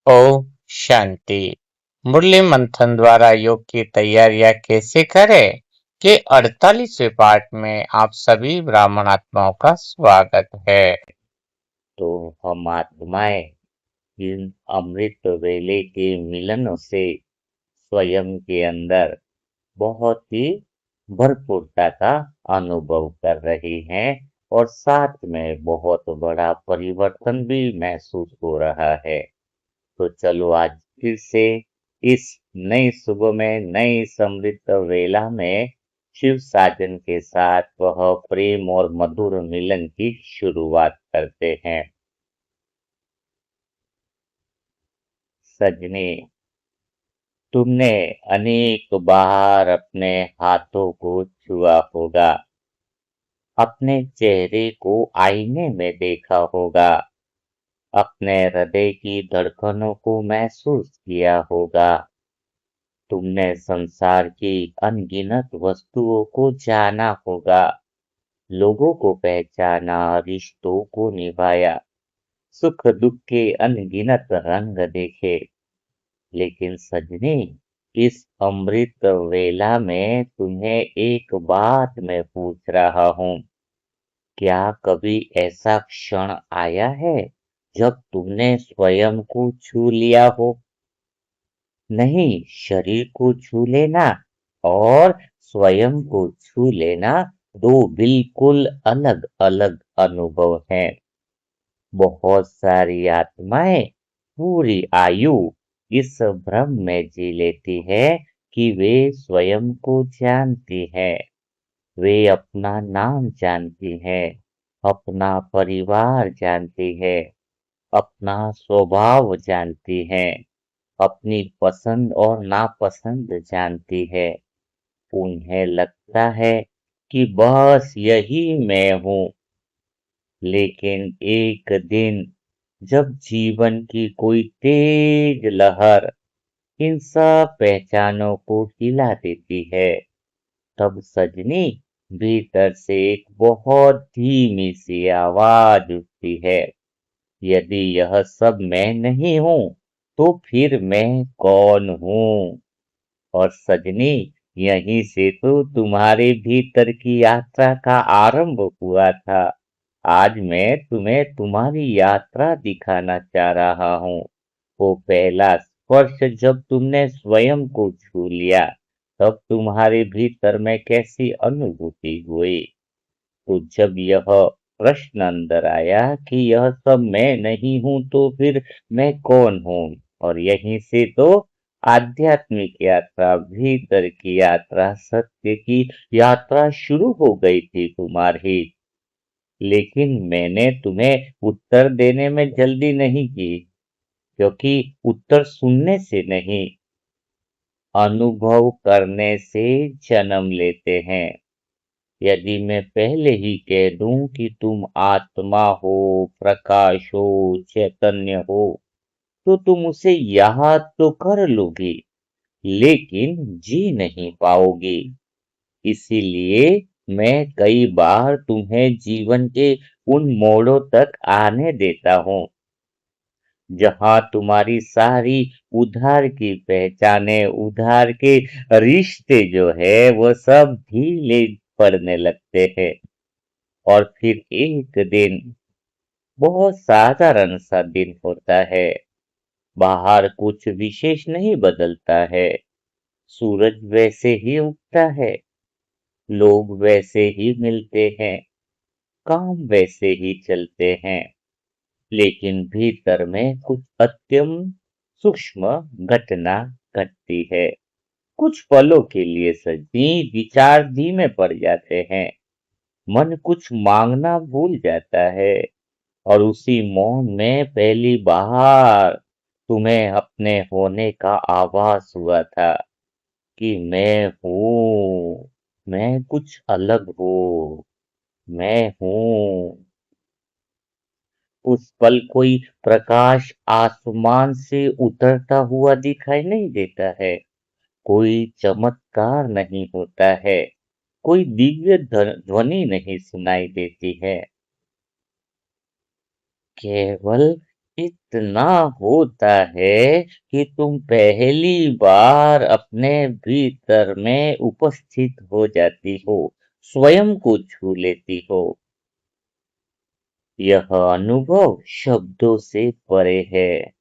ओम शांति। मुरली मंथन द्वारा योग की तैयारियां कैसे करें के 48वें पाठ में आप सभी ब्राह्मण आत्माओं का स्वागत है। तो हम आत्माएं इन अमृत वेले के मिलन से स्वयं के अंदर बहुत ही भरपूरता का अनुभव कर रही हैं और साथ में बहुत बड़ा परिवर्तन भी महसूस हो रहा है। तो चलो आज फिर से इस नई सुबह में नई समृद्ध वेला में शिव साजन के साथ वह प्रेम और मधुर मिलन की शुरुआत करते हैं। सजने, तुमने अनेक बार अपने हाथों को छुआ होगा, अपने चेहरे को आईने में देखा होगा, अपने हृदय की धड़कनों को महसूस किया होगा। तुमने संसार की अनगिनत वस्तुओं को जाना होगा, लोगों को पहचाना, रिश्तों को निभाया, सुख दुख के अनगिनत रंग देखे। लेकिन सजनी, इस अमृत वेला में तुम्हें एक बात मैं पूछ रहा हूँ, क्या कभी ऐसा क्षण आया है जब तुमने स्वयं को छू लिया हो? नहीं, शरीर को छू लेना और स्वयं को छू लेना दो बिल्कुल अलग अलग अनुभव हैं। बहुत सारी आत्माएं पूरी आयु इस भ्रम में जी लेती है कि वे स्वयं को जानती है, वे अपना नाम जानती है, अपना परिवार जानती है, अपना स्वभाव जानती है, अपनी पसंद और नापसंद जानती है। उन्हें लगता है कि बस यही मैं हूँ। लेकिन एक दिन जब जीवन की कोई तेज लहर इन सब पहचानों को हिला देती है, तब सजनी भीतर से एक बहुत धीमी सी आवाज उठती है, यदि यह सब मैं नहीं हूँ तो फिर मैं कौन हूँ? और सजनी, यहीं से तो तुम्हारे भीतर की यात्रा का आरंभ हुआ था। आज मैं तुम्हें तुम्हारी यात्रा दिखाना चाह रहा हूँ। वो पहला स्पर्श जब तुमने स्वयं को छू लिया, तब तुम्हारे भीतर में कैसी अनुभूति हुई? तो जब यह प्रश्न अंदर आया कि यह सब मैं नहीं हूँ तो फिर मैं कौन हूँ, और यहीं से तो आध्यात्मिक यात्रा, भीतर की यात्रा, सत्य की यात्रा शुरू हो गई थी तुम्हारी। लेकिन मैंने तुम्हें उत्तर देने में जल्दी नहीं की, क्योंकि उत्तर सुनने से नहीं, अनुभव करने से जन्म लेते हैं। यदि मैं पहले ही कह दूं कि तुम आत्मा हो, प्रकाश हो, चैतन्य हो, तो तुम उसे याद तो कर लोगी, लेकिन जी नहीं पाओगी। इसीलिए मैं कई बार तुम्हें जीवन के उन मोड़ों तक आने देता हूँ, जहां तुम्हारी सारी उधार की पहचाने, उधार के रिश्ते जो है वो सब ढीले पड़ने लगते हैं। और फिर एक दिन, बहुत साधारण सा दिन होता है, बाहर कुछ विशेष नहीं बदलता है, सूरज वैसे ही उगता है, लोग वैसे ही मिलते हैं, काम वैसे ही चलते हैं, लेकिन भीतर में कुछ अत्यंत सूक्ष्म घटना घटती है। कुछ पलों के लिए सजी विचार धीमे पड़ जाते हैं, मन कुछ मांगना भूल जाता है, और उसी मौन में पहली बार तुम्हें अपने होने का आभास हुआ था कि मैं हूँ, मैं कुछ अलग हूँ, मैं हूँ। उस पल कोई प्रकाश आसमान से उतरता हुआ दिखाई नहीं देता है, कोई चमत्कार नहीं होता है, कोई दिव्य ध्वनि नहीं सुनाई देती है। केवल इतना होता है कि तुम पहली बार अपने भीतर में उपस्थित हो जाती हो, स्वयं को छू लेती हो। यह अनुभव शब्दों से परे है।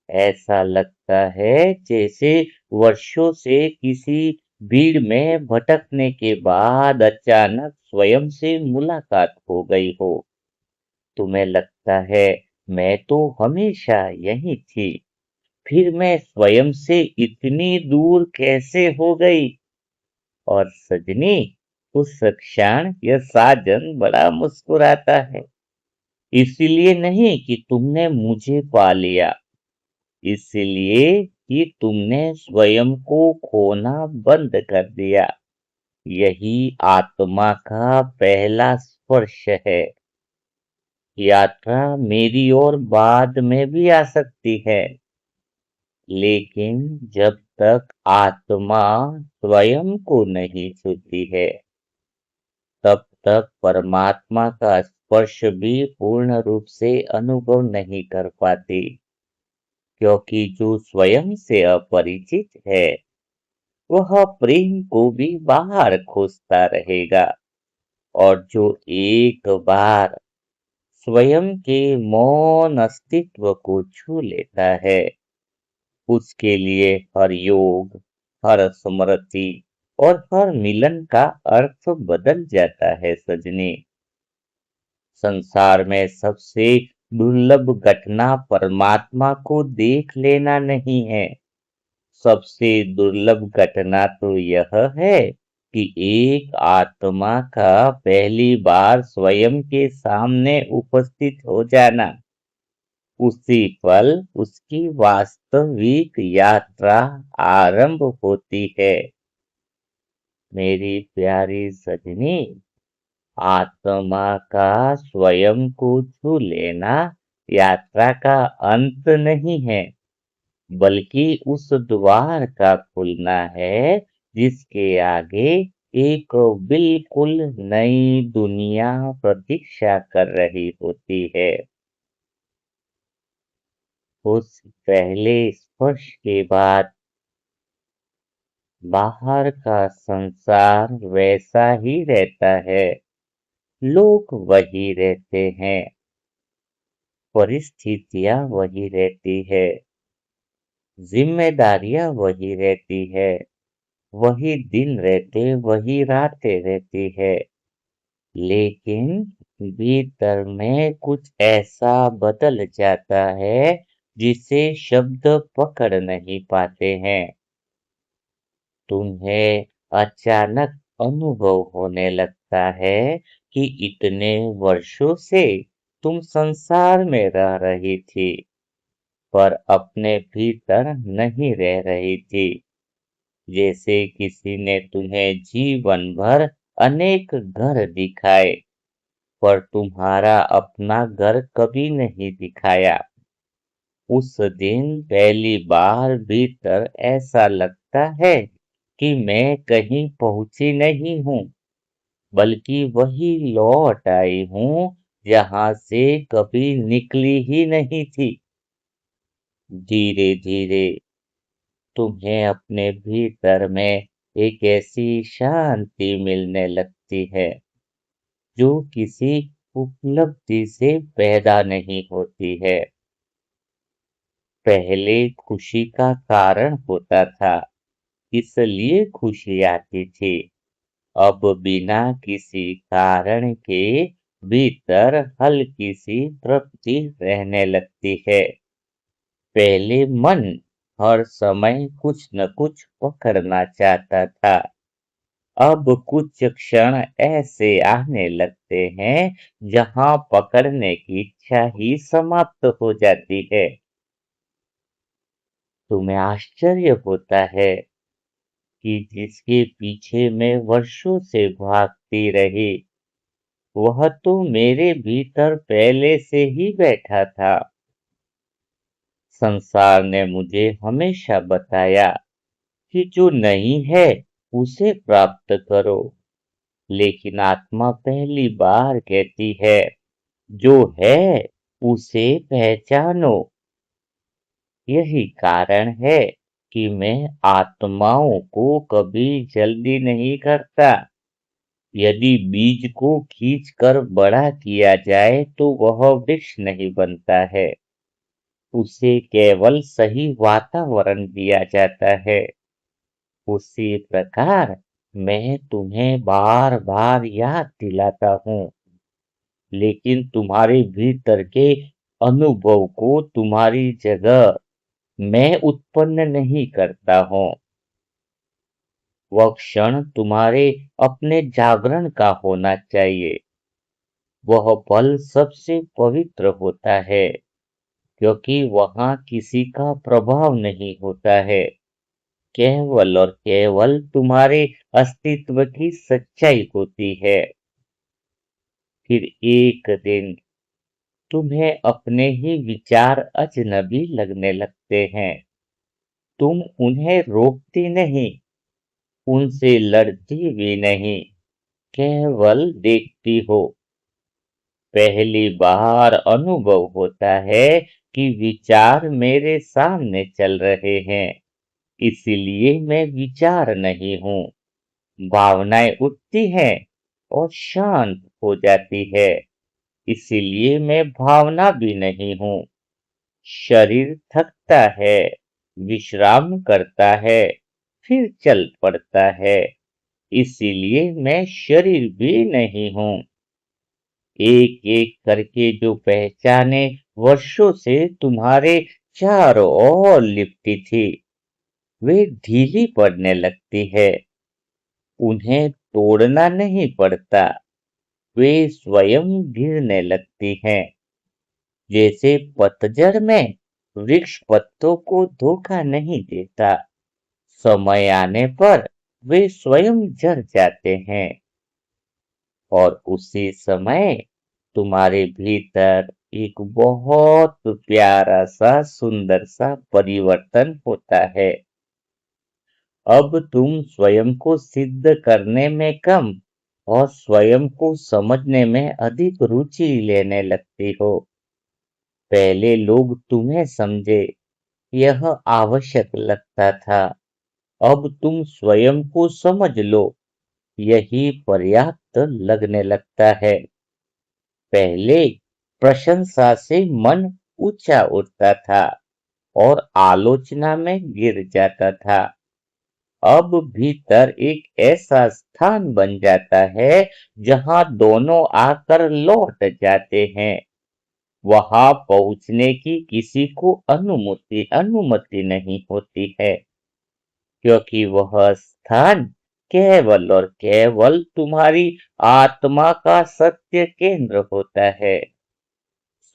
ऐसा लगता है जैसे वर्षों से किसी भीड़ में भटकने के बाद अचानक स्वयं से मुलाकात हो गई हो। तुम्हें लगता है मैं तो हमेशा यही थी, फिर मैं स्वयं से इतनी दूर कैसे हो गई। और सजनी, उस क्षण यह साजन बड़ा मुस्कुराता है, इसलिए नहीं कि तुमने मुझे पा लिया, इसलिए कि तुमने स्वयं को खोना बंद कर दिया। यही आत्मा का पहला स्पर्श है। यात्रा मेरी ओर बाद में भी आ सकती है, लेकिन जब तक आत्मा स्वयं को नहीं छूती है, तब तक परमात्मा का स्पर्श भी पूर्ण रूप से अनुभव नहीं कर पाती, क्योंकि जो स्वयं से अपरिचित है, वह प्रेम को भी बाहर खोजता रहेगा। और जो एक बार स्वयं के मौन अस्तित्व को छू लेता है, उसके लिए हर योग, हर स्मृति और हर मिलन का अर्थ बदल जाता है सजनी। संसार में सबसे दुर्लभ घटना परमात्मा को देख लेना नहीं है। सबसे दुर्लभ घटना तो यह है कि एक आत्मा का पहली बार स्वयं के सामने उपस्थित हो जाना। उसी पल उसकी वास्तविक यात्रा आरंभ होती है। मेरी प्यारी सजनी, आत्मा का स्वयं को छू लेना यात्रा का अंत नहीं है, बल्कि उस द्वार का खुलना है जिसके आगे एक बिल्कुल नई दुनिया प्रतीक्षा कर रही होती है। उस पहले स्पर्श के बाद बाहर का संसार वैसा ही रहता है, लोग वही रहते हैं, परिस्थितियां वही रहती है, जिम्मेदारियां वही रहती है, वही दिन रहते, वही रातें रहती है। लेकिन भीतर में कुछ ऐसा बदल जाता है जिसे शब्द पकड़ नहीं पाते हैं। तुम्हें अचानक अनुभव होने लगता है कि इतने वर्षों से तुम संसार में रह रही थी, पर अपने भीतर नहीं रह रही थी। जैसे किसी ने तुम्हें जीवन भर अनेक घर दिखाए, पर तुम्हारा अपना घर कभी नहीं दिखाया। उस दिन पहली बार भीतर ऐसा लगता है कि मैं कहीं पहुंची नहीं हूँ, बल्कि वही लौट आई हूँ जहां से कभी निकली ही नहीं थी। धीरे धीरे तुम्हें अपने भीतर में एक ऐसी शांति मिलने लगती है जो किसी उपलब्धि से पैदा नहीं होती है। पहले खुशी का कारण होता था, इसलिए खुशी आती थी। अब बिना किसी कारण के भीतर हल्की सी तृप्ति रहने लगती है। पहले मन हर समय कुछ न कुछ पकड़ना चाहता था, अब कुछ क्षण ऐसे आने लगते हैं जहां पकड़ने की इच्छा ही समाप्त हो जाती है। तुम्हें आश्चर्य होता है कि जिसके पीछे मैं वर्षों से भागती रही, वह तो मेरे भीतर पहले से ही बैठा था। संसार ने मुझे हमेशा बताया कि जो नहीं है उसे प्राप्त करो, लेकिन आत्मा पहली बार कहती है जो है उसे पहचानो। यही कारण है कि मैं आत्माओं को कभी जल्दी नहीं करता। यदि बीज को खींचकर बड़ा किया जाए तो वह वृक्ष नहीं बनता है। उसे केवल सही वातावरण दिया जाता है। उसी प्रकार मैं तुम्हें बार बार याद दिलाता हूँ, लेकिन तुम्हारे भीतर के अनुभव को तुम्हारी जगह मैं उत्पन्न नहीं करता हूँ। वह क्षण तुम्हारे अपने जागरण का होना चाहिए। वह पल सबसे पवित्र होता है, क्योंकि वहां किसी का प्रभाव नहीं होता है। केवल और केवल तुम्हारे अस्तित्व की सच्चाई होती है। फिर एक दिन तुम्हें अपने ही विचार अजनबी लगने लगते हैं। तुम उन्हें रोकती नहीं, उनसे लड़ती भी नहीं, केवल देखती हो। पहली बार अनुभव होता है कि विचार मेरे सामने चल रहे हैं, इसलिए मैं विचार नहीं हूँ। भावनाएं उठती हैं और शांत हो जाती है, इसीलिए मैं भावना भी नहीं हूँ। शरीर थकता है, विश्राम करता है, फिर चल पड़ता है, इसीलिए मैं शरीर भी नहीं हूँ। एक एक करके जो पहचाने वर्षों से तुम्हारे चारों ओर लिपटी थी, वे ढीली पड़ने लगती है। उन्हें तोड़ना नहीं पड़ता, वे स्वयं गिरने लगती हैं। जैसे पतझड़ में वृक्ष पत्तों को धोखा नहीं देता, समय आने पर वे स्वयं झड़ जाते हैं। और उसी समय तुम्हारे भीतर एक बहुत प्यारा सा सुंदर सा परिवर्तन होता है। अब तुम स्वयं को सिद्ध करने में कम और स्वयं को समझने में अधिक रुचि लेने लगती हो। पहले लोग तुम्हें समझे, यह आवश्यक लगता था। अब तुम स्वयं को समझ लो, यही पर्याप्त लगने लगता है। पहले प्रशंसा से मन ऊंचा उठता था और आलोचना में गिर जाता था। अब भीतर एक ऐसा स्थान बन जाता है जहां दोनों आकर लौट जाते हैं। वहां पहुंचने की किसी को अनुमति अनुमति नहीं होती है, क्योंकि वह स्थान केवल और केवल तुम्हारी आत्मा का सत्य केंद्र होता है।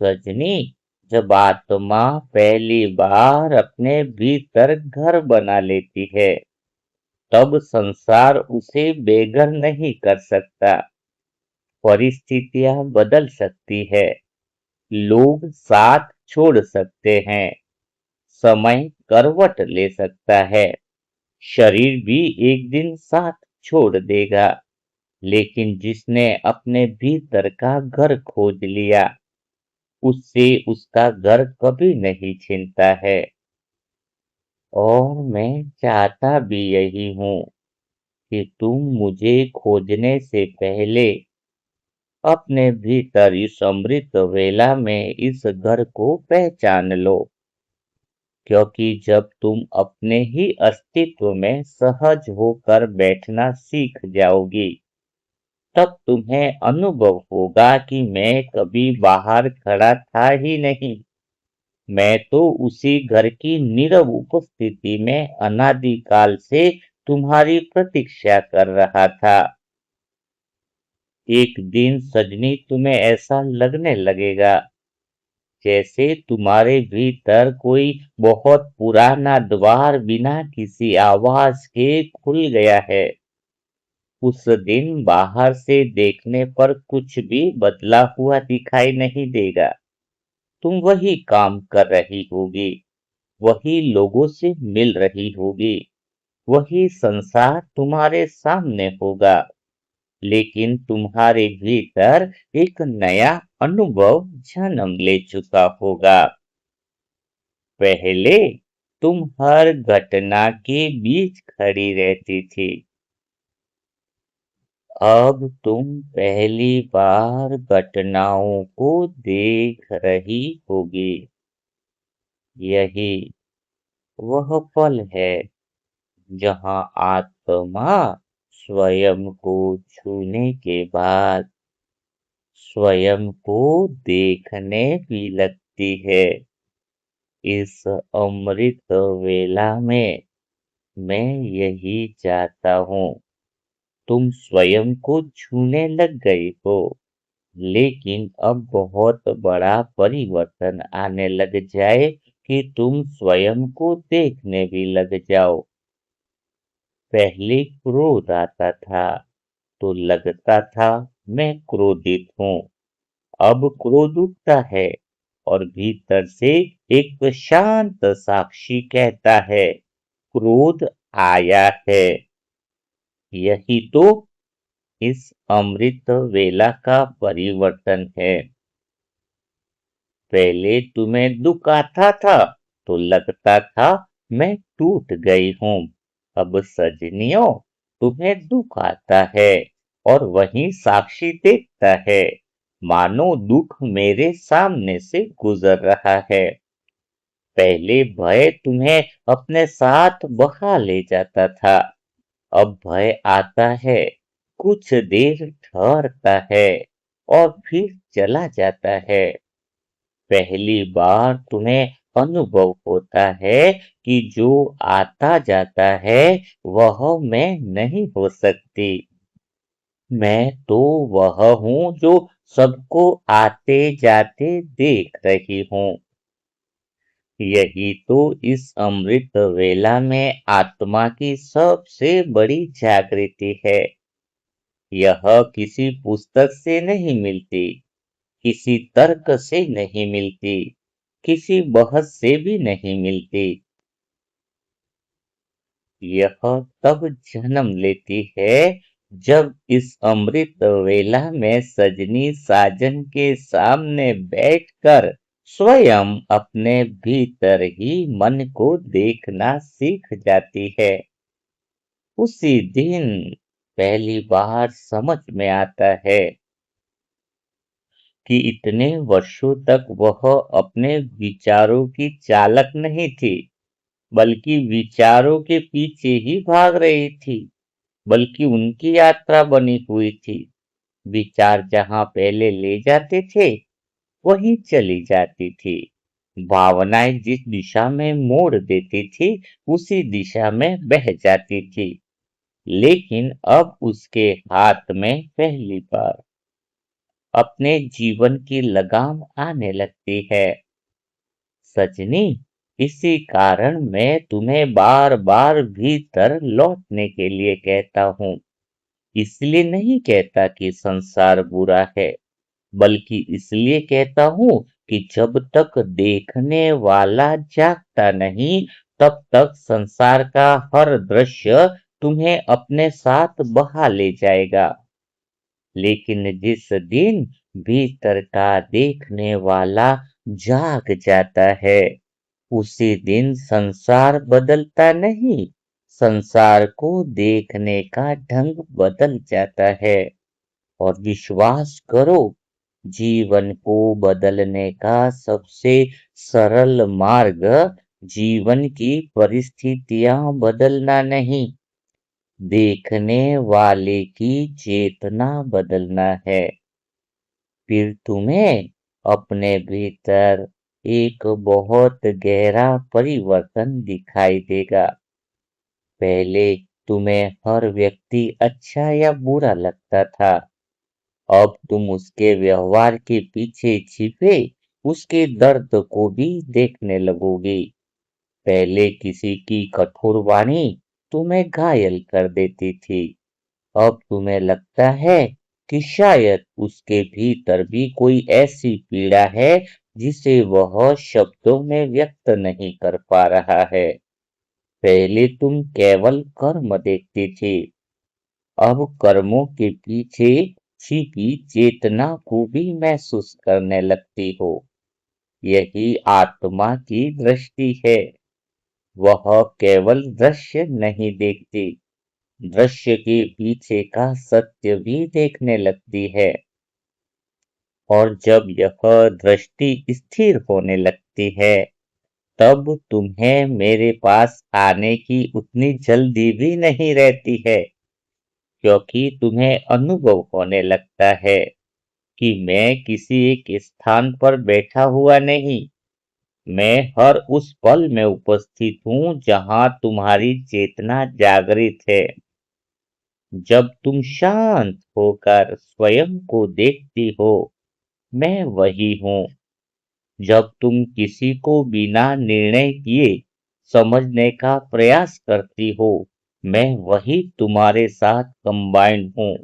सजनी, जब आत्मा पहली बार अपने भीतर घर बना लेती है, तब संसार उसे बेघर नहीं कर सकता। परिस्थितियां बदल सकती है, लोग साथ छोड़ सकते हैं, समय करवट ले सकता है, शरीर भी एक दिन साथ छोड़ देगा। लेकिन जिसने अपने भीतर का घर खोज लिया, उससे उसका घर कभी नहीं छिनता है। और मैं चाहता भी यही हूँ कि तुम मुझे खोजने से पहले अपने भीतर इस अमृत वेला में इस घर को पहचान लो, क्योंकि जब तुम अपने ही अस्तित्व में सहज होकर बैठना सीख जाओगी, तब तुम्हें अनुभव होगा कि मैं कभी बाहर खड़ा था ही नहीं। मैं तो उसी घर की नीरव उपस्थिति में अनादिकाल से तुम्हारी प्रतीक्षा कर रहा था। एक दिन सजनी तुम्हें ऐसा लगने लगेगा जैसे तुम्हारे भीतर कोई बहुत पुराना द्वार बिना किसी आवाज के खुल गया है। उस दिन बाहर से देखने पर कुछ भी बदला हुआ दिखाई नहीं देगा। तुम वही काम कर रही होगी, वही लोगों से मिल रही होगी, वही संसार तुम्हारे सामने होगा। लेकिन तुम्हारे भीतर एक नया अनुभव जन्म ले चुका होगा। पहले तुम हर घटना के बीच खड़ी रहती थी, अब तुम पहली बार घटनाओं को देख रही होगी। यही वह पल है जहां आत्मा स्वयं को छूने के बाद स्वयं को देखने भी लगती है। इस अमृत वेला में मैं यही चाहता हूँ। तुम स्वयं को छूने लग गई हो, लेकिन अब बहुत बड़ा परिवर्तन आने लग जाए कि तुम स्वयं को देखने भी लग जाओ। पहले क्रोध आता था तो लगता था मैं क्रोधित हूँ। अब क्रोध उठता है और भीतर से एक शांत साक्षी कहता है, क्रोध आया है। यही तो इस अमृत वेला का परिवर्तन है। पहले तुम्हें दुख आता था तो लगता था मैं टूट गई हूँ। अब सजनियों, तुम्हें दुख आता है और वही साक्षी देखता है, मानो दुख मेरे सामने से गुजर रहा है। पहले भय तुम्हें अपने साथ बहा ले जाता था, अब भय आता है, कुछ देर ठहरता है और फिर चला जाता है। पहली बार तुम्हें अनुभव होता है कि जो आता जाता है वह मैं नहीं हो सकती। मैं तो वह हूँ जो सबको आते जाते देख रही हूँ। यही तो इस अमृत वेला में आत्मा की सबसे बड़ी जागृति है। यह किसी पुस्तक से नहीं मिलती, किसी तर्क से नहीं मिलती, किसी बहस से भी नहीं मिलती। यह तब जन्म लेती है जब इस अमृत वेला में सजनी साजन के सामने बैठकर स्वयं अपने भीतर ही मन को देखना सीख जाती है। उसी दिन पहली बार समझ में आता है कि इतने वर्षों तक वह अपने विचारों की चालक नहीं थी, बल्कि विचारों के पीछे ही भाग रही थी, बल्कि उनकी यात्रा बनी हुई थी। विचार जहां पहले ले जाते थे, वहीं चली जाती थी। भावनाएं जिस दिशा में मोड़ देती थी, उसी दिशा में बह जाती थी। लेकिन अब उसके हाथ में पहली बार अपने जीवन की लगाम आने लगती है। सजनी, इसी कारण मैं तुम्हें बार बार भीतर लौटने के लिए कहता हूँ। इसलिए नहीं कहता कि संसार बुरा है, बल्कि इसलिए कहता हूँ कि जब तक देखने वाला जागता नहीं, तब तक संसार का हर दृश्य तुम्हें अपने साथ बहा ले जाएगा। लेकिन जिस दिन भीतर का देखने वाला जाग जाता है, उसी दिन संसार बदलता नहीं, संसार को देखने का ढंग बदल जाता है। और विश्वास करो, जीवन को बदलने का सबसे सरल मार्ग जीवन की परिस्थितियां बदलना नहीं, देखने वाले की चेतना बदलना है। फिर तुम्हें अपने भीतर एक बहुत गहरा परिवर्तन दिखाई देगा। पहले तुम्हें हर व्यक्ति अच्छा या बुरा लगता था, अब तुम उसके व्यवहार के पीछे छिपे उसके दर्द को भी देखने लगोगी। पहले किसी की कठोर वाणी तुम्हें घायल कर देती थी, अब तुम्हें लगता है कि शायद उसके भीतर भी कोई ऐसी पीड़ा है जिसे वह शब्दों में व्यक्त नहीं कर पा रहा है। पहले तुम केवल कर्म देखती थी, अब कर्मों के पीछे छिपी चेतना को भी महसूस करने लगती हो। यही आत्मा की दृष्टि है। वह केवल दृश्य नहीं देखती, दृश्य के पीछे का सत्य भी देखने लगती है। और जब यह दृष्टि स्थिर होने लगती है, तब तुम्हें मेरे पास आने की उतनी जल्दी भी नहीं रहती है, क्योंकि तुम्हें अनुभव होने लगता है कि मैं किसी एक स्थान पर बैठा हुआ नहीं, मैं हर उस पल में उपस्थित हूँ जहाँ तुम्हारी चेतना जागृत है। जब तुम शांत होकर स्वयं को देखती हो, मैं वही हूँ। जब तुम किसी को बिना निर्णय किए समझने का प्रयास करती हो, मैं वही तुम्हारे साथ कंबाइंड हूँ।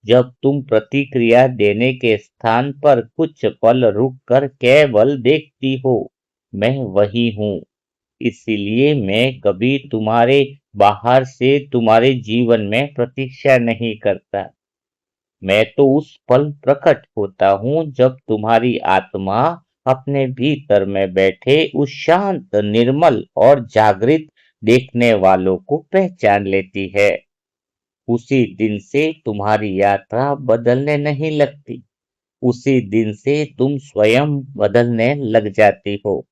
जब तुम प्रतिक्रिया देने के स्थान पर कुछ पल रुक कर केवल देखती हो, मैं वही हूँ। इसलिए मैं कभी तुम्हारे बाहर से तुम्हारे जीवन में प्रतीक्षा नहीं करता। मैं तो उस पल प्रकट होता हूँ जब तुम्हारी आत्मा अपने भीतर में बैठे उस शांत, निर्मल और जागृत देखने वालों को पहचान लेती है। उसी दिन से तुम्हारी यात्रा बदलने नहीं लगती। उसी दिन से तुम स्वयं बदलने लग जाती हो।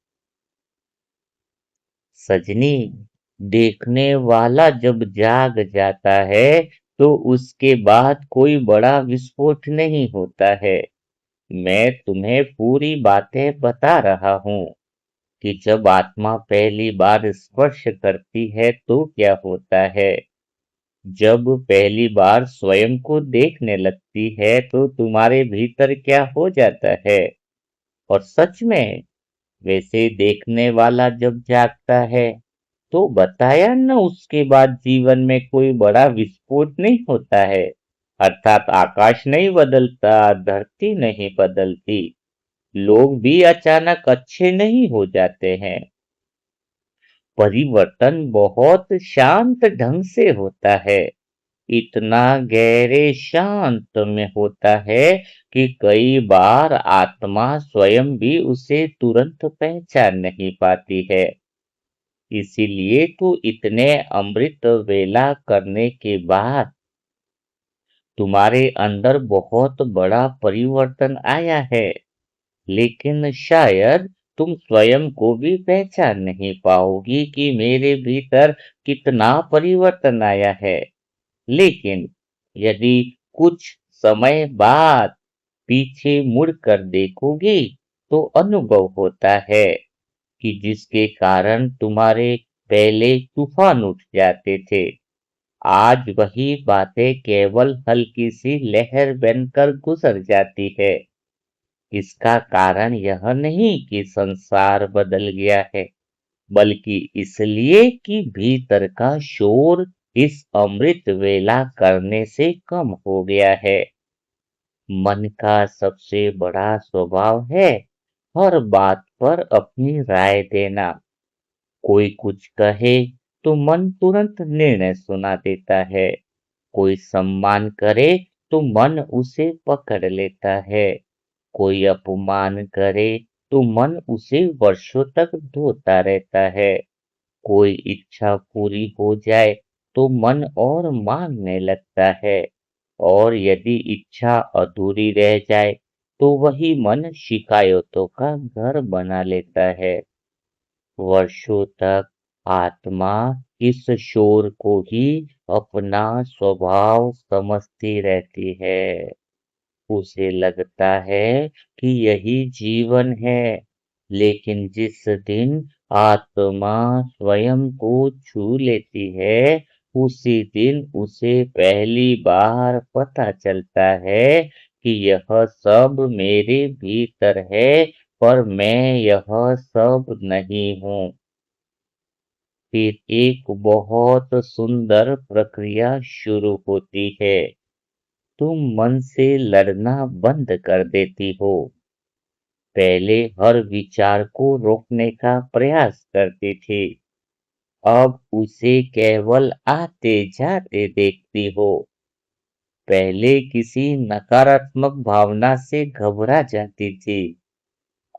सजनी, देखने वाला जब जाग जाता है तो उसके बाद कोई बड़ा विस्फोट नहीं होता है। मैं तुम्हें पूरी बातें बता रहा हूँ कि जब आत्मा पहली बार स्पर्श करती है तो क्या होता है। जब पहली बार स्वयं को देखने लगती है तो तुम्हारे भीतर क्या हो जाता है। और सच में वैसे देखने वाला जब जागता है तो बताया न, उसके बाद जीवन में कोई बड़ा विस्फोट नहीं होता है। अर्थात आकाश नहीं बदलता, धरती नहीं बदलती, लोग भी अचानक अच्छे नहीं हो जाते हैं। परिवर्तन बहुत शांत ढंग से होता है। इतना गहरे शांत में होता है कि कई बार आत्मा स्वयं भी उसे तुरंत पहचान नहीं पाती है। इसीलिए तो इतने अमृत वेला करने के बाद तुम्हारे अंदर बहुत बड़ा परिवर्तन आया है। लेकिन शायद तुम स्वयं को भी पहचान नहीं पाओगी कि मेरे भीतर कितना परिवर्तन आया है। लेकिन यदि कुछ समय बाद पीछे मुड़कर देखोगी तो अनुभव होता है कि जिसके कारण तुम्हारे पहले तूफान उठ जाते थे, आज वही बातें केवल हल्की सी लहर बनकर गुजर जाती है। इसका कारण यह नहीं कि संसार बदल गया है, बल्कि इसलिए कि भीतर का शोर इस अमृत वेला करने से कम हो गया है। मन का सबसे बड़ा स्वभाव है हर बात पर अपनी राय देना। कोई कुछ कहे तो मन तुरंत निर्णय सुना देता है। कोई सम्मान करे तो मन उसे पकड़ लेता है। कोई अपमान करे तो मन उसे वर्षों तक ढोता रहता है। कोई इच्छा पूरी हो जाए तो मन और मांगने लगता है। और यदि इच्छा अधूरी रह जाए तो वही मन शिकायतों का घर बना लेता है। वर्षों तक आत्मा इस शोर को ही अपना स्वभाव समझती रहती है। उसे लगता है कि यही जीवन है। लेकिन जिस दिन आत्मा स्वयं को छू लेती है, उसी दिन उसे पहली बार पता चलता है कि यह सब मेरे भीतर है, पर मैं यह सब नहीं हूँ। फिर एक बहुत सुंदर प्रक्रिया शुरू होती है। तुम मन से लड़ना बंद कर देती हो। पहले हर विचार को रोकने का प्रयास करती थी, अब उसे केवल आते जाते देखती हो। पहले किसी नकारात्मक भावना से घबरा जाती थी,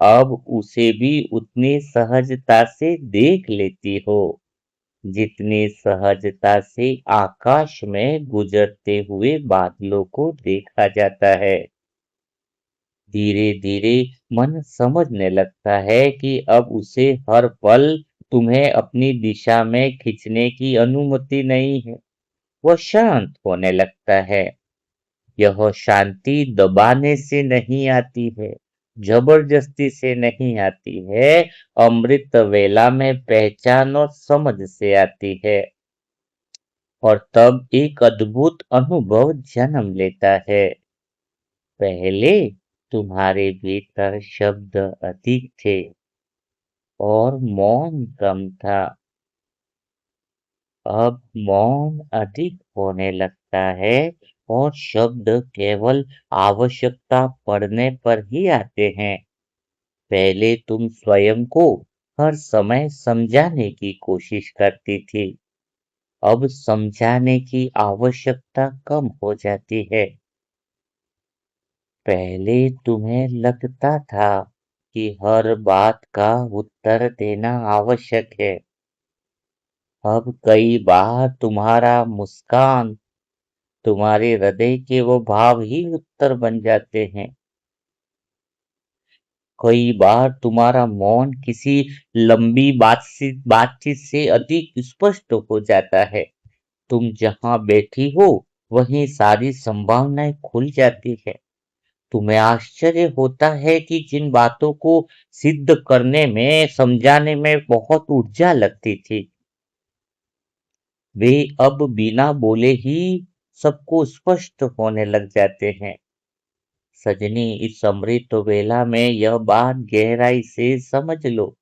अब उसे भी उतनी सहजता से देख लेती हो जितनी सहजता से आकाश में गुजरते हुए बादलों को देखा जाता है। धीरे धीरे मन समझने लगता है कि अब उसे हर पल तुम्हें अपनी दिशा में खींचने की अनुमति नहीं है। वह शांत होने लगता है। यह शांति दबाने से नहीं आती है, जबरदस्ती से नहीं आती है, अमृत वेला में पहचान और समझ से आती है। और तब एक अद्भुत अनुभव जन्म लेता है। पहले तुम्हारे भीतर शब्द अधिक थे और मौन कम था। अब मौन अधिक होने लगता है और शब्द केवल आवश्यकता पड़ने पर ही आते हैं। पहले तुम स्वयं को हर समय समझाने की कोशिश करती थी, अब समझाने की आवश्यकता कम हो जाती है। पहले तुम्हें लगता था कि हर बात का उत्तर देना आवश्यक है। अब कई बार तुम्हारा मुस्कान, तुम्हारे हृदय के वो भाव ही उत्तर बन जाते हैं। कई बार तुम्हारा मौन किसी लंबी बातचीत से अधिक स्पष्ट हो जाता है। तुम जहां बैठी हो वहीं सारी संभावनाएं खुल जाती है। तुम्हें आश्चर्य होता है कि जिन बातों को सिद्ध करने में, समझाने में बहुत ऊर्जा लगती थी, वे अब बिना बोले ही सबको स्पष्ट होने लग जाते हैं। सजनी, इस अमृत वेला में यह बात गहराई से समझ लो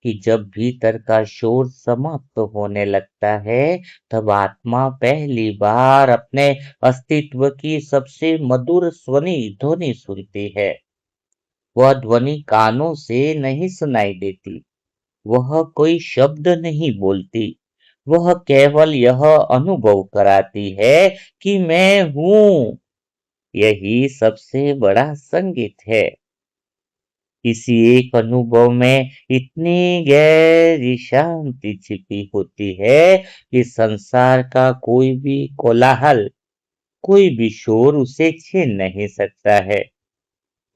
कि जब भीतर का शोर समाप्त होने लगता है, तब आत्मा पहली बार अपने अस्तित्व की सबसे मधुर स्वनी ध्वनि सुनती है। वह ध्वनि कानों से नहीं सुनाई देती, वह कोई शब्द नहीं बोलती, वह केवल यह अनुभव कराती है कि मैं हूँ। यही सबसे बड़ा संगीत है। इसी एक अनुभव में इतनी गहरी शांति छिपी होती है कि संसार का कोई भी कोलाहल, कोई भी शोर उसे छीन नहीं सकता है।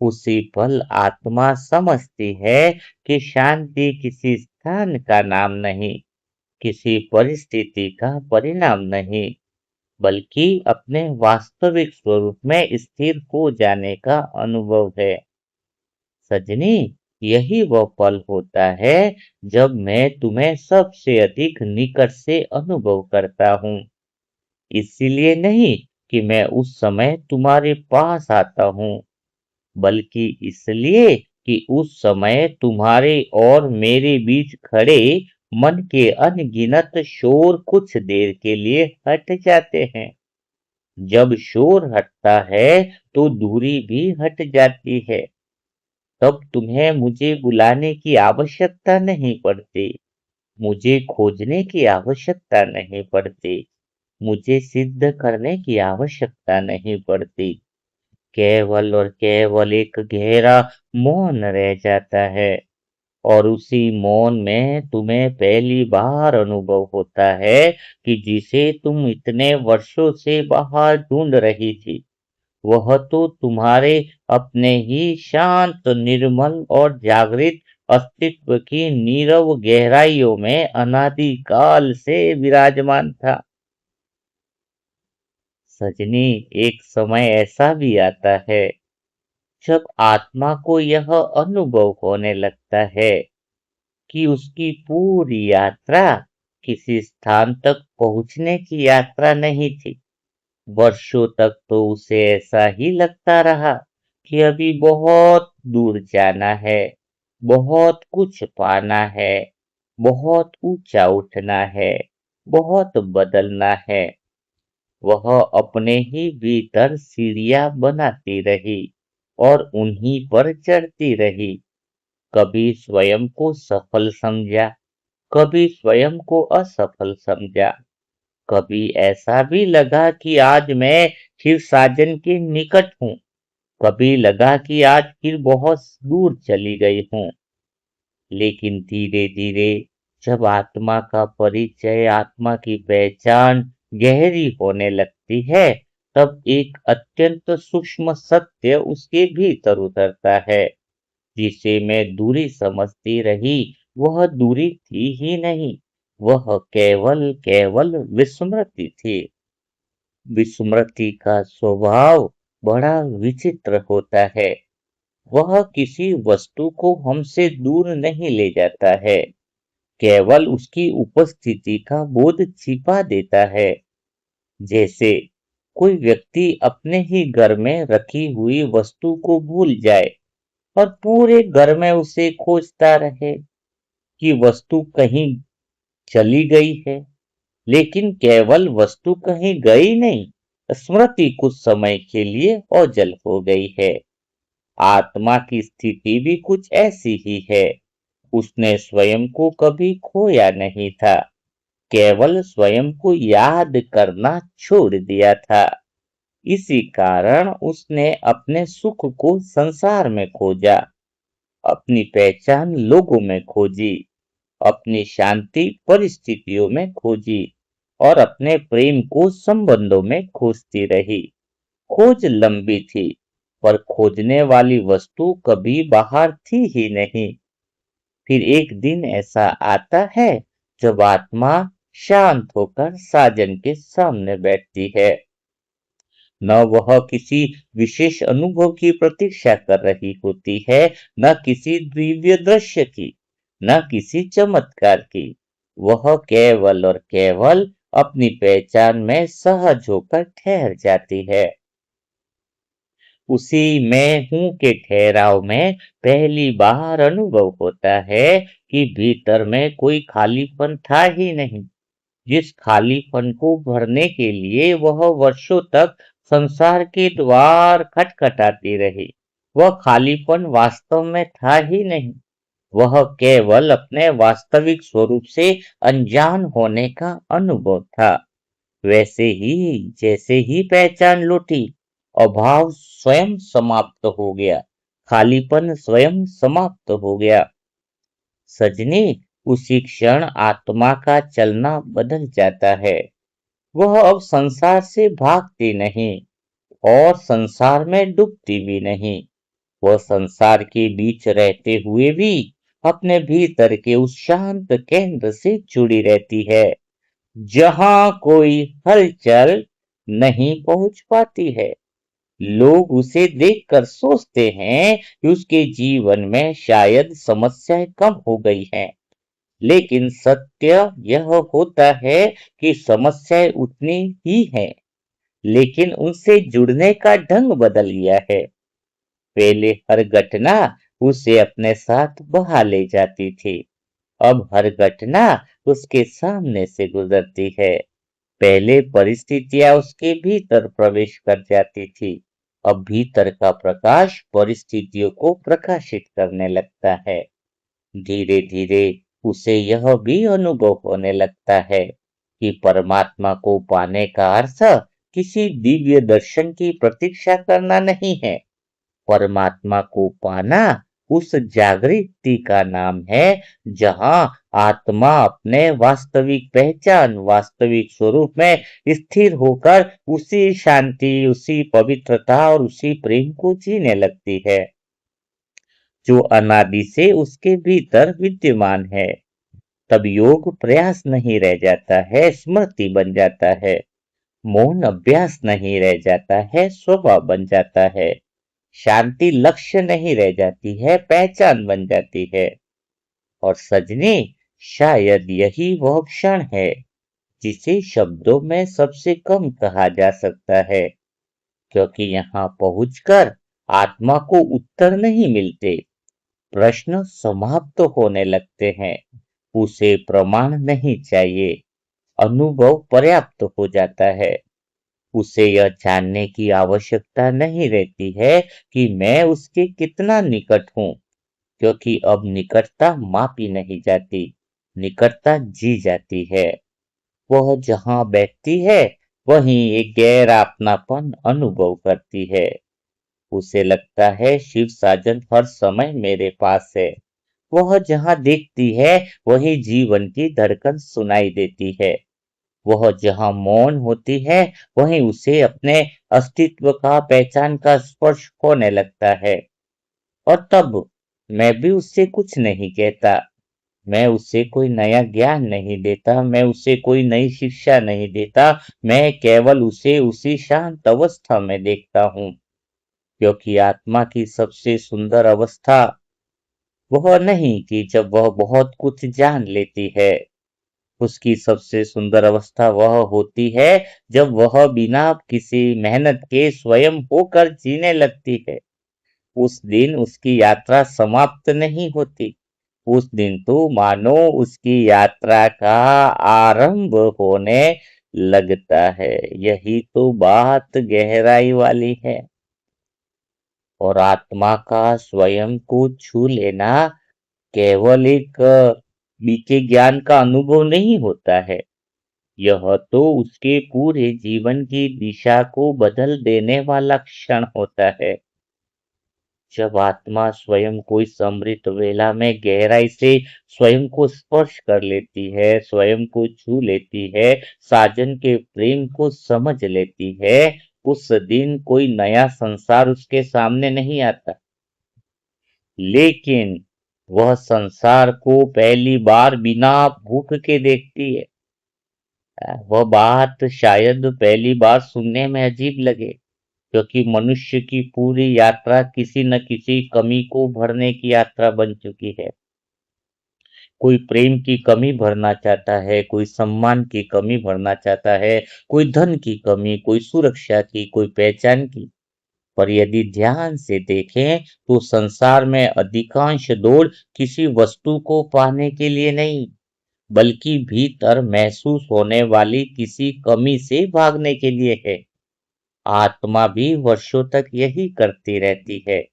उसी पल आत्मा समझती है कि शांति किसी स्थान का नाम नहीं, किसी परिस्थिति का परिणाम नहीं, बल्कि अपने वास्तविक स्वरूप में स्थिर हो जाने का अनुभव है। सजनी, यही वह पल होता है जब मैं तुम्हें सबसे अधिक निकट से अनुभव करता हूँ। इसीलिए नहीं कि मैं उस समय तुम्हारे पास आता हूँ, बल्कि इसलिए कि उस समय तुम्हारे और मेरे बीच खड़े मन के अनगिनत शोर कुछ देर के लिए हट जाते हैं। जब शोर हटता है तो दूरी भी हट जाती है। तब तुम्हें मुझे बुलाने की आवश्यकता नहीं पड़ती, मुझे खोजने की आवश्यकता नहीं पड़ती, मुझे सिद्ध करने की आवश्यकता नहीं पड़ती। केवल और केवल एक गहरा मौन रह जाता है और उसी मौन में तुम्हें पहली बार अनुभव होता है कि जिसे तुम इतने वर्षों से बाहर ढूंढ रही थी, वह तो तुम्हारे अपने ही शांत, निर्मल और जागृत अस्तित्व की नीरव गहराइयों में अनादि काल से विराजमान था। सजनी, एक समय ऐसा भी आता है जब आत्मा को यह अनुभव होने लगता है कि उसकी पूरी यात्रा किसी स्थान तक पहुंचने की यात्रा नहीं थी। वर्षों तक तो उसे ऐसा ही लगता रहा कि अभी बहुत दूर जाना है, बहुत कुछ पाना है, बहुत ऊंचा उठना है, बहुत बदलना है। वह अपने ही भीतर सीढ़ियां बनाती रही और उन्हीं पर चढ़ती रही। कभी स्वयं को सफल समझा, कभी स्वयं को असफल समझा, कभी ऐसा भी लगा कि आज मैं फिर साजन के निकट हूँ, कभी लगा कि आज फिर बहुत दूर चली गई हूँ। लेकिन धीरे धीरे जब आत्मा का परिचय, आत्मा की पहचान गहरी होने लगती है, तब एक अत्यंत सूक्ष्म सत्य उसके भीतर उतरता है। जिसे मैं दूरी समझती रही, वह दूरी थी ही नहीं, वह केवल केवल विस्मृति थी। विस्मृति का स्वभाव बड़ा विचित्र होता है। वह किसी वस्तु को हमसे दूर नहीं ले जाता है, केवल उसकी उपस्थिति का बोध छिपा देता है। जैसे कोई व्यक्ति अपने ही घर में रखी हुई वस्तु को भूल जाए और पूरे घर में उसे खोजता रहे कि वस्तु कहीं चली गई है, लेकिन केवल वस्तु कहीं गई नहीं, स्मृति कुछ समय के लिए ओझल हो गई है। आत्मा की स्थिति भी कुछ ऐसी ही है। उसने स्वयं को कभी खोया नहीं था, केवल स्वयं को याद करना छोड़ दिया था। इसी कारण उसने अपने सुख को संसार में खोजा, अपनी पहचान लोगों में खोजी, अपनी शांति परिस्थितियों में खोजी और अपने प्रेम को संबंधों में खोजती रही। खोज लंबी थी, पर खोजने वाली वस्तु कभी बाहर थी ही नहीं। फिर एक दिन ऐसा आता है जब आत्मा शांत होकर साजन के सामने बैठती है। न वह किसी विशेष अनुभव की प्रतीक्षा कर रही होती है, न किसी दिव्य दृश्य की, न किसी चमत्कार की। वह केवल और केवल अपनी पहचान में सहज होकर ठहर जाती है। उसी मैं हूं के ठहराव में पहली बार अनुभव होता है कि भीतर में कोई खालीपन था ही नहीं। जिस खालीपन को भरने के लिए वह वर्षों तक संसार के द्वार खटखटाती रही, वह खालीपन वास्तव में था ही नहीं। वह केवल अपने वास्तविक स्वरूप से अनजान होने का अनुभव था। वैसे ही जैसे ही पहचान लौटी, अभाव स्वयं समाप्त हो गया, खालीपन स्वयं समाप्त हो गया। सजनी, उसी क्षण आत्मा का चलना बदल जाता है। वह अब संसार से भागती नहीं और संसार में डूबती भी नहीं। वह संसार के बीच रहते हुए भी अपने भीतर के उस शांत केंद्र से जुड़ी रहती है, जहां कोई हलचल नहीं पहुंच पाती है। लोग उसे देखकर सोचते हैं कि उसके जीवन में शायद समस्याएं कम हो गई हैं, लेकिन सत्य यह होता है कि समस्याएं उतनी ही हैं, लेकिन उनसे जुड़ने का ढंग बदल गया है। पहले हर घटना उसे अपने साथ बहा ले जाती थी, अब हर घटना उसके सामने से गुजरती है। पहले परिस्थितियां उसके भीतर प्रवेश कर जाती थी, अब भीतर का प्रकाश परिस्थितियों को प्रकाशित करने लगता है। धीरे धीरे उसे यह भी अनुभव होने लगता है कि परमात्मा को पाने का अर्थ किसी दिव्य दर्शन की प्रतीक्षा करना नहीं है। परमात्मा को पाना उस जागृति का नाम है, जहां आत्मा अपने वास्तविक पहचान, वास्तविक स्वरूप में स्थिर होकर उसी शांति, उसी पवित्रता और उसी प्रेम को जीने लगती है, जो अनादि से उसके भीतर विद्यमान है। तब योग प्रयास नहीं रह जाता है, स्मृति बन जाता है। मौन अभ्यास नहीं रह जाता है, स्वभाव बन जाता है। शांति लक्ष्य नहीं रह जाती है, पहचान बन जाती है। और सजनी, शायद यही वह क्षण है जिसे शब्दों में सबसे कम कहा जा सकता है, क्योंकि यहाँ पहुंचकर आत्मा को उत्तर नहीं मिलते, प्रश्न समाप्त होने लगते हैं। उसे प्रमाण नहीं चाहिए, अनुभव पर्याप्त हो जाता है। उसे यह जानने की आवश्यकता नहीं रहती है कि मैं उसके कितना निकट हूं, क्योंकि अब निकटता मापी नहीं जाती, निकटता जी जाती है। वह जहाँ बैठती है वहीं एक गहरा अपनापन अनुभव करती है। उसे लगता है शिव साजन हर समय मेरे पास है। वह जहाँ देखती है वही जीवन की धड़कन सुनाई देती है। वह जहाँ मौन होती है वहीं उसे अपने अस्तित्व का पहचान का स्पर्श होने लगता है। और तब मैं भी उससे कुछ नहीं कहता। मैं उसे कोई नया ज्ञान नहीं देता, मैं उसे कोई नई शिक्षा नहीं देता। मैं केवल उसे उसी शांत अवस्था में देखता हूँ, क्योंकि आत्मा की सबसे सुंदर अवस्था वह नहीं कि जब वह बहुत कुछ जान लेती है। उसकी सबसे सुंदर अवस्था वह होती है जब वह बिना किसी मेहनत के स्वयं होकर जीने लगती है। उस दिन उसकी यात्रा समाप्त नहीं होती। उस दिन तो मानो उसकी यात्रा का आरंभ होने लगता है। यही तो बात गहराई वाली है। और आत्मा का स्वयं को छू लेना केवल एक बीते ज्ञान का अनुभव नहीं होता है। यह तो उसके पूरे जीवन की दिशा को बदल देने वाला क्षण होता है। जब आत्मा स्वयं कोई समृत वेला में गहराई से स्वयं को स्पर्श कर लेती है, स्वयं को छू लेती है, साजन के प्रेम को समझ लेती है, उस दिन कोई नया संसार उसके सामने नहीं आता। लेकिन वह संसार को पहली बार बिना भूख के देखती है। वह बात शायद पहली बार सुनने में अजीब लगे, क्योंकि मनुष्य की पूरी यात्रा किसी न किसी कमी को भरने की यात्रा बन चुकी है। कोई प्रेम की कमी भरना चाहता है, कोई सम्मान की कमी भरना चाहता है, कोई धन की कमी, कोई सुरक्षा की, कोई पहचान की। पर यदि ध्यान से देखें तो संसार में अधिकांश दौड़ किसी वस्तु को पाने के लिए नहीं, बल्कि भीतर महसूस होने वाली किसी कमी से भागने के लिए है। आत्मा भी वर्षों तक यही करती रहती है।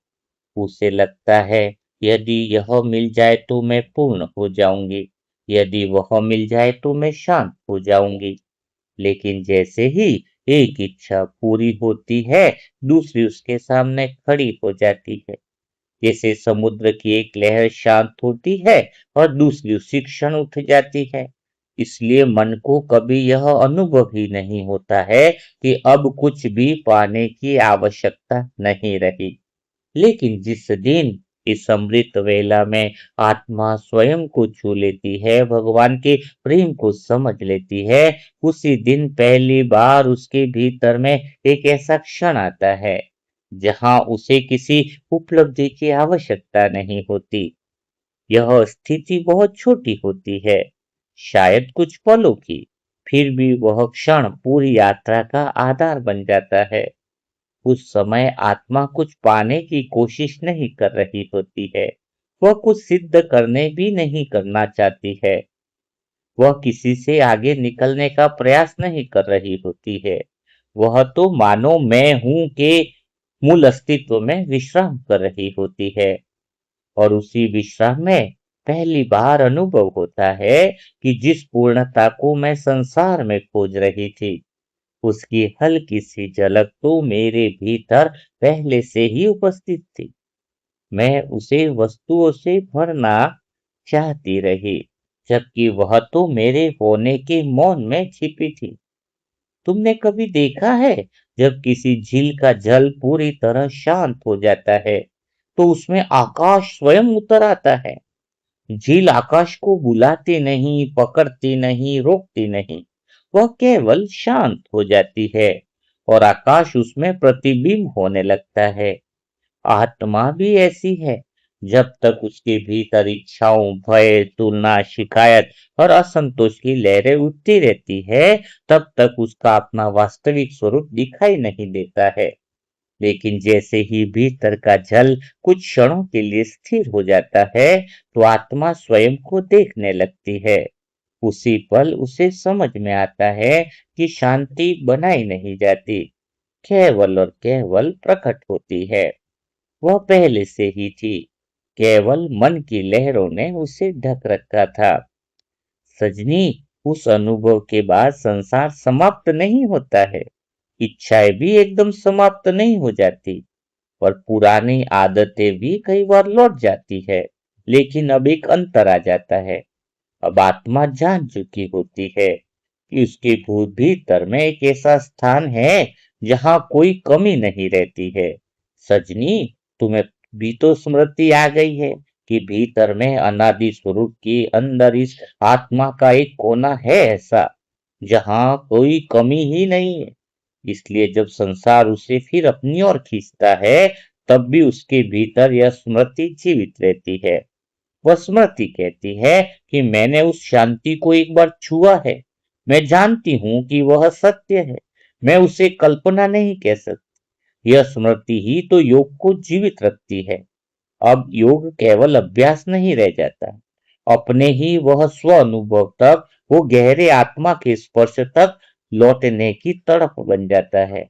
उसे लगता है यदि यह मिल जाए तो मैं पूर्ण हो जाऊंगी, यदि वह मिल जाए तो मैं शांत हो जाऊंगी। लेकिन जैसे ही एक इच्छा पूरी होती है, दूसरी उसके सामने खड़ी हो जाती है। जैसे समुद्र की एक लहर शांत होती है और दूसरी उसी क्षण उठ जाती है। इसलिए मन को कभी यह अनुभव ही नहीं होता है कि अब कुछ भी पाने की आवश्यकता नहीं रही। लेकिन जिस दिन इस अमृत वेला में आत्मा स्वयं को छू लेती है, भगवान के प्रेम को समझ लेती है, उसी दिन पहली बार उसके भीतर में एक ऐसा क्षण आता है जहां उसे किसी उपलब्धि की आवश्यकता नहीं होती। यह स्थिति बहुत छोटी होती है, शायद कुछ पलों की, फिर भी वह क्षण पूरी यात्रा का आधार बन जाता है। उस समय आत्मा कुछ पाने की कोशिश नहीं कर रही होती है। वह कुछ सिद्ध करने भी नहीं करना चाहती है। वह किसी से आगे निकलने का प्रयास नहीं कर रही होती है। वह तो मानो मैं हूं के मूल अस्तित्व में विश्राम कर रही होती है। और उसी विश्राम में पहली बार अनुभव होता है कि जिस पूर्णता को मैं संसार में खोज रही थी, उसकी हल्की सी झलक तो मेरे भीतर पहले से ही उपस्थित थी। मैं उसे वस्तुओं से भरना चाहती रही, जबकि वह तो मेरे होने के मौन में छिपी थी। तुमने कभी देखा है जब किसी झील का जल पूरी तरह शांत हो जाता है तो उसमें आकाश स्वयं उतर आता है। झील आकाश को बुलाती नहीं, पकड़ती नहीं, रोकती नहीं। वह केवल शांत हो जाती है और आकाश उसमें प्रतिबिंब होने लगता है। आत्मा भी ऐसी है। जब तक उसके भीतर इच्छाओं, भय, तुलना, शिकायत और असंतोष की लहरें उठती रहती है, तब तक उसका अपना वास्तविक स्वरूप दिखाई नहीं देता है। लेकिन जैसे ही भीतर का जल कुछ क्षणों के लिए स्थिर हो जाता है, तो आत्मा स्वयं को देखने लगती है। उसी पल उसे समझ में आता है कि शांति बनाई नहीं जाती, केवल और केवल प्रकट होती है। वह पहले से ही थी, केवल मन की लहरों ने उसे ढक रखा था। सजनी, उस अनुभव के बाद संसार समाप्त नहीं होता है, इच्छाएं भी एकदम समाप्त नहीं हो जाती, पर पुरानी आदतें भी कई बार लौट जाती है। लेकिन अब एक अंतर आ जाता है। अब आत्मा जान चुकी होती है कि उसके भूत भीतर में एक ऐसा स्थान है जहां कोई कमी नहीं रहती है। सजनी, तुम्हें भी तो स्मृति आ गई है कि भीतर में अनादि स्वरूप के अंदर इस आत्मा का एक कोना है ऐसा जहां कोई कमी ही नहीं है। इसलिए जब संसार उसे फिर अपनी ओर खींचता है, तब भी उसके भीतर यह स्मृति जीवित रहती है। वह स्मृति कहती है कि मैंने उस शांति को एक बार छुआ है। मैं जानती हूं कि वह सत्य है। मैं उसे कल्पना नहीं कह सकती। यह स्मृति ही तो योग को जीवित रखती है। अब योग केवल अभ्यास नहीं रह जाता, अपने ही वह स्व अनुभव तक, वो गहरे आत्मा के स्पर्श तक लौटने की तड़प बन जाता है।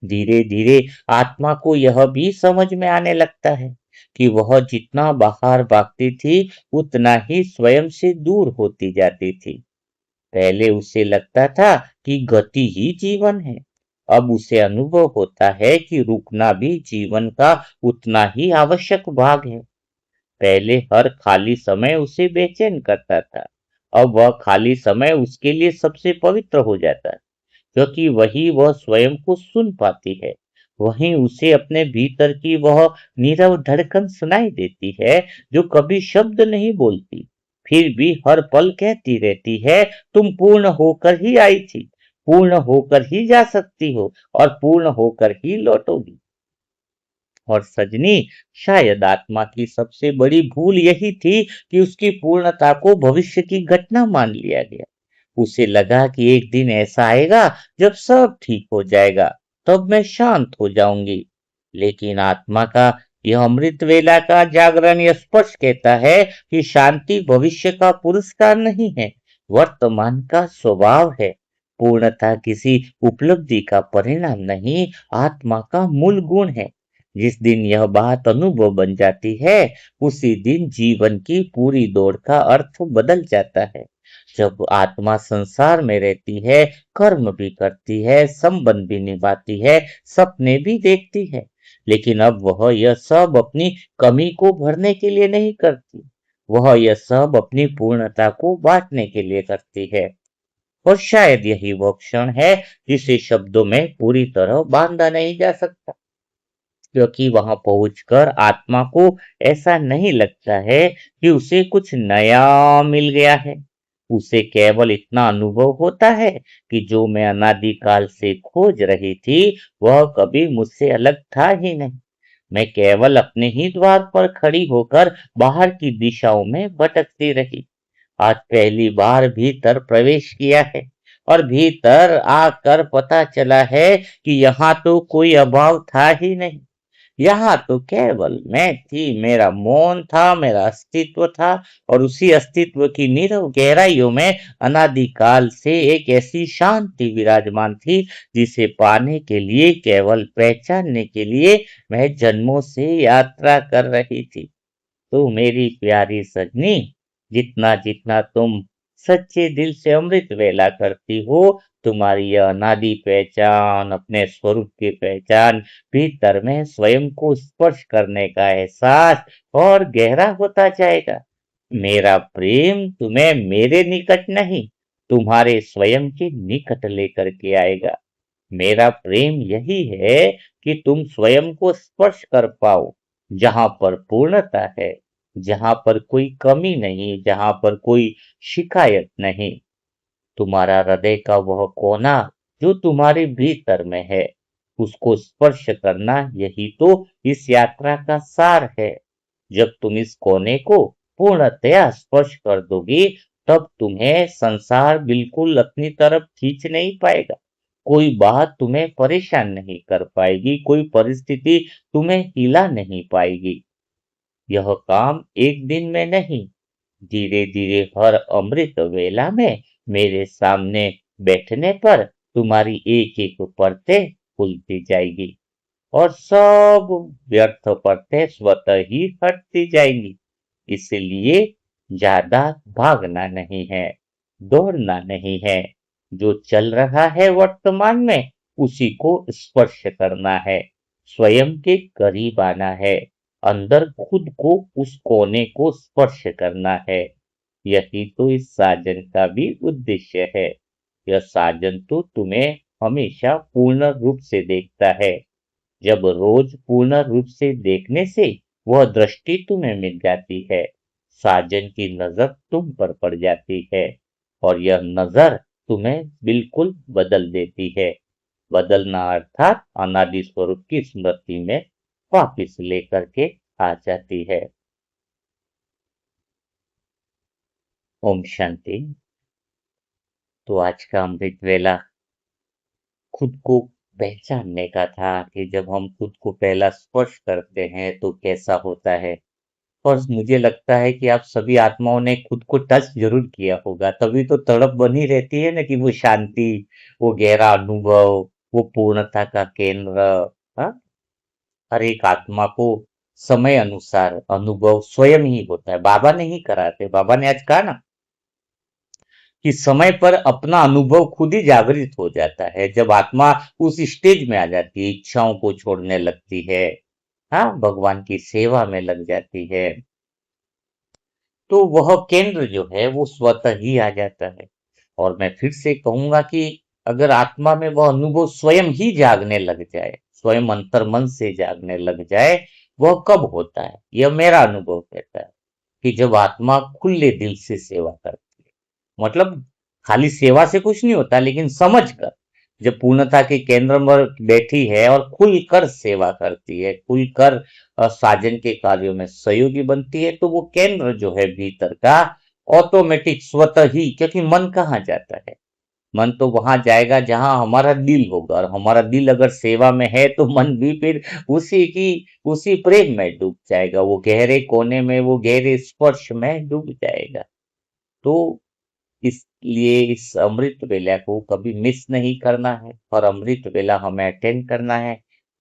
धीरे धीरे आत्मा को यह भी समझ में आने लगता है कि वह जितना बाहर भागती थी, उतना ही स्वयं से दूर होती जाती थी। पहले उसे लगता था कि गति ही जीवन है। अब उसे अनुभव होता है कि रुकना भी जीवन का उतना ही आवश्यक भाग है। पहले हर खाली समय उसे बेचैन करता था। अब वह खाली समय उसके लिए सबसे पवित्र हो जाता है, क्योंकि वही वह स्वयं को सुन पाती है। वहीं उसे अपने भीतर की वह नीरव धड़कन सुनाई देती है, जो कभी शब्द नहीं बोलती, फिर भी हर पल कहती रहती है, तुम पूर्ण होकर ही आई थी, पूर्ण होकर ही जा सकती हो और पूर्ण होकर ही लौटोगी। और सजनी, शायद आत्मा की सबसे बड़ी भूल यही थी कि उसकी पूर्णता को भविष्य की घटना मान लिया गया। उसे लगा कि एक दिन ऐसा आएगा जब सब ठीक हो जाएगा, तब मैं शांत हो जाऊंगी। लेकिन आत्मा का यह अमृत वेला का जागरण यह स्पष्ट कहता है कि शांति भविष्य का पुरस्कार नहीं है, वर्तमान का स्वभाव है। पूर्णता किसी उपलब्धि का परिणाम नहीं, आत्मा का मूल गुण है। जिस दिन यह बात अनुभव बन जाती है, उसी दिन जीवन की पूरी दौड़ का अर्थ बदल जाता है। जब आत्मा संसार में रहती है, कर्म भी करती है, संबंध भी निभाती है, सपने भी देखती है, लेकिन अब वह यह सब अपनी कमी को भरने के लिए नहीं करती। वह यह सब अपनी पूर्णता को बांटने के लिए करती है। और शायद यही वो क्षण है जिसे शब्दों में पूरी तरह बांधा नहीं जा सकता, क्योंकि वहां पहुंचकर आत्मा को ऐसा नहीं लगता है कि उसे कुछ नया मिल गया है। उसे केवल इतना अनुभव होता है कि जो मैं अनादिकाल से खोज रही थी, वह कभी मुझसे अलग था ही नहीं। मैं केवल अपने ही द्वार पर खड़ी होकर बाहर की दिशाओं में भटकती रही। आज पहली बार भीतर प्रवेश किया है, और भीतर आकर पता चला है कि यहाँ तो कोई अभाव था ही नहीं। यहाँ तो केवल मैं थी, मेरा मौन था, मेरा अस्तित्व था, और उसी अस्तित्व की नीरव गहराइयों में अनादिकाल से एक ऐसी शांति विराजमान थी, जिसे पाने के लिए, केवल पहचानने के लिए मैं जन्मों से यात्रा कर रही थी। तो मेरी प्यारी सजनी, जितना जितना तुम सच्चे दिल से अमृत वेला करती हो, तुम्हारी यह अनादि पहचान, अपने स्वरूप की पहचान, भीतर में स्वयं को स्पर्श करने का एहसास और गहरा होता जाएगा। मेरा प्रेम तुम्हें मेरे निकट नहीं, तुम्हारे स्वयं के निकट लेकर के आएगा। मेरा प्रेम यही है कि तुम स्वयं को स्पर्श कर पाओ, जहां पर पूर्णता है, जहां पर कोई कमी नहीं, जहां पर कोई शिकायत नहीं। तुम्हारा हृदय का वह कोना जो तुम्हारे भीतर में है, उसको स्पर्श करना, यही तो इस यात्रा का सार है। जब तुम इस कोने को पूर्णतया स्पर्श कर दोगी, तब तुम्हें संसार बिल्कुल अपनी तरफ खींच नहीं पाएगा। कोई बात तुम्हें परेशान नहीं कर पाएगी, कोई परिस्थिति तुम्हें हिला नहीं पाएगी। यह काम एक दिन में नहीं, धीरे धीरे हर अमृत वेला में मेरे सामने बैठने पर तुम्हारी एक एक परतें खुलती जाएगी, और सब व्यर्थ परतें स्वतः ही हटती जाएंगी। इसलिए ज्यादा भागना नहीं है, दौड़ना नहीं है। जो चल रहा है वर्तमान में, उसी को स्पर्श करना है। स्वयं के करीब आना है। अंदर खुद को, उस कोने को स्पर्श करना है। यही तो इस साजन का भी उद्देश्य है। यह साजन तो तुम्हें हमेशा पूर्ण रूप से देखता है। जब रोज पूर्ण रूप से देखने से वह दृष्टि तुम्हें मिल जाती है, साजन की नजर तुम पर पड़ जाती है, और यह नजर तुम्हें बिल्कुल बदल देती है। बदलना अर्थात अनादि स्वरूप की स्मृति में वापिस लेकर के आ जाती है। ओम शांति। तो आज का अमृत वेला खुद को पहचानने का था कि जब हम खुद को पहला स्पर्श करते हैं तो कैसा होता है। और मुझे लगता है कि आप सभी आत्माओं ने खुद को टच जरूर किया होगा, तभी तो तड़प बनी रहती है ना, कि वो शांति, वो गहरा अनुभव, वो पूर्णता का केंद्र। हाँ, हर एक आत्मा को समय अनुसार अनुभव स्वयं ही होता है, बाबा नहीं कराते। बाबा ने आज कहा ना कि समय पर अपना अनुभव खुद ही जागृत हो जाता है, जब आत्मा उस स्टेज में आ जाती है, इच्छाओं को छोड़ने लगती है, हाँ, भगवान की सेवा में लग जाती है, तो वह केंद्र जो है वो स्वतः ही आ जाता है। और मैं फिर से कहूंगा कि अगर आत्मा में वह अनुभव स्वयं ही जागने लग जाए, स्वयं अंतर्मन से जागने लग जाए, वह कब होता है? यह मेरा अनुभव कहता है कि जब आत्मा खुले दिल से सेवा करती है। मतलब खाली सेवा से कुछ नहीं होता, लेकिन समझ कर जब पूर्णता के केंद्र पर बैठी है और खुलकर सेवा करती है, खुलकर साजन के कार्यों में सहयोगी बनती है, तो वो केंद्र जो है भीतर का, ऑटोमेटिक स्वतः ही, क्योंकि मन कहाँ जाता है? मन तो वहां जाएगा जहां हमारा दिल होगा, और हमारा दिल अगर सेवा में है तो मन भी फिर उसी प्रेम में डूब जाएगा, वो गहरे कोने में, वो गहरे स्पर्श में डूब जाएगा। तो इसलिए इस अमृत वेला को कभी मिस नहीं करना है, और अमृत वेला हमें अटेंड करना है।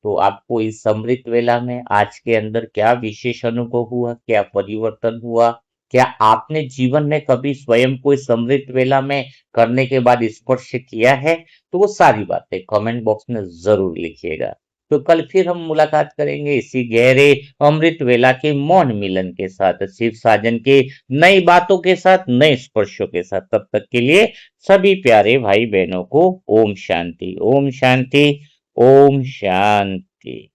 तो आपको इस अमृत वेला में आज के अंदर क्या विशेष अनुभव हुआ, क्या परिवर्तन हुआ, क्या आपने जीवन में कभी स्वयं को इस अमृत वेला में करने के बाद स्पर्श किया है? तो वो सारी बातें कमेंट बॉक्स में जरूर लिखिएगा। तो कल फिर हम मुलाकात करेंगे इसी गहरे अमृत वेला के मौन मिलन के साथ, शिव साजन के नई बातों के साथ, नए स्पर्शों के साथ। तब तक के लिए सभी प्यारे भाई बहनों को ओम शांति, ओम शांति, ओम शांति।